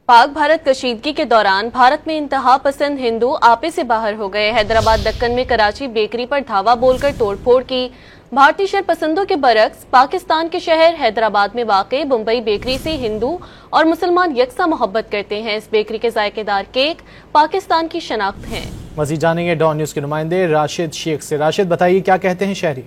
पाक भारत कशीदगी के दौरान भारत में इंतहा पसंद हिंदू आपे से बाहर हो गए। हैदराबाद दक्कन में कराची बेकरी पर धावा बोलकर तोड़फोड़ की। भारतीय शरपसंदों के बरक्स पाकिस्तान के शहर हैदराबाद में वाक़ई मुंबई बेकरी से हिंदू और मुसलमान यकसा मोहब्बत करते हैं। इस बेकरी के जायकेदार केक पाकिस्तान की शनाख्त हैं। मज़ीद जानेंगे डॉन न्यूज़ के नुमाइंदे राशिद शेख से। राशिद, बताइए क्या कहते हैं शहरी?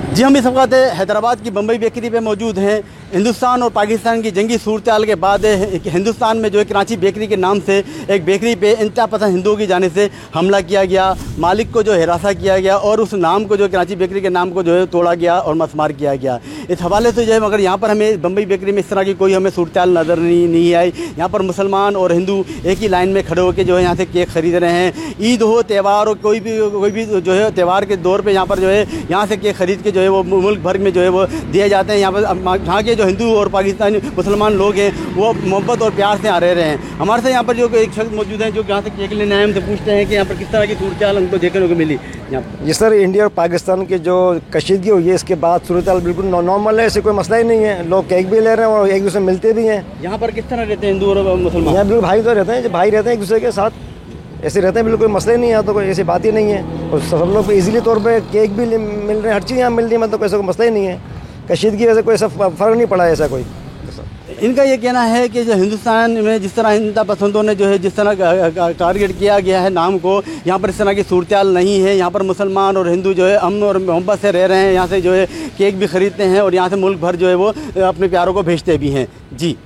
जी, हम इस वक्त हैदराबाद की बम्बई बेकरी पे मौजूद हैं। हिंदुस्तान और पाकिस्तान की जंगी सूरत के बाद हिंदुस्तान में जो है कराची बेकरी के नाम से एक बेकरी पे इंतहा पसंद हिंदुओं की जाने से हमला किया गया, मालिक को जो हिरासा किया गया और उस नाम को जो कराची बेकरी के नाम को जो है तोड़ा गया और मसमार किया गया। इस हवाले से जो है मगर यहाँ पर हमें बम्बई बेकरी में इस तरह की कोई हमें सूरत नज़र नहीं आई। यहाँ पर मुसलमान और हिंदू एक ही लाइन में खड़े होकर जो है यहाँ से केक ख़रीद रहे हैं। ईद हो, त्यौहार हो, कोई भी जो है त्यौहार के दौर पर यहाँ पर जो है यहाँ से केक ख़रीद के जो है वो मुल्क भर में जो है वो दिए जाते हैं। यहाँ के जो हिंदू और पाकिस्तानी मुसलमान लोग हैं वो मोहब्बत और प्यार से आ रहे हैं। हमारे से यहाँ पर जो एक शख्स मौजूद है जो यहाँ से केक लेने आए, हमसे पूछते हैं कि यहाँ पर किस तरह की सूरत हमको देखने को मिली। यहाँ पर जी सर, इंडिया और पाकिस्तान की जो कशीदगी हुई है इसके बाद सूरत बिल्कुल नॉर्मल है, ऐसे कोई मसला ही नहीं है। लोग केक भी ले रहे हैं और एक दूसरे मिलते भी हैं। यहाँ पर किस तरह रहते हैं हिंदू और मुसलमान? यहाँ बिल्कुल भाई तो रहते हैं, जो भाई रहते हैं एक दूसरे के साथ, ऐसे रहते हैं, बिल्कुल कोई मसले नहीं है। तो कोई ऐसी बात ही नहीं है और सब लोग इजीली तौर पे केक भी मिल रहे हैं, हर चीज़ यहाँ मिल रही है, मतलब कोई ऐसा कोई मसला ही नहीं है। कशीदगी वजह से कोई ऐसा फ़र्क नहीं पड़ा है ऐसा कोई। इनका ये कहना है कि जो हिंदुस्तान में जिस तरह इंतहा पसंदों ने जो है जिस तरह टारगेट किया गया है नाम को, यहाँ पर इस तरह की सूरत नहीं है। यहाँ पर मुसलमान और हिंदू जो है अमन और मोहब्बत से रह रहे हैं। यहाँ से जो है केक भी ख़रीदते हैं और यहाँ से मुल्क भर जो है वो अपने प्यारों को भेजते भी हैं। जी।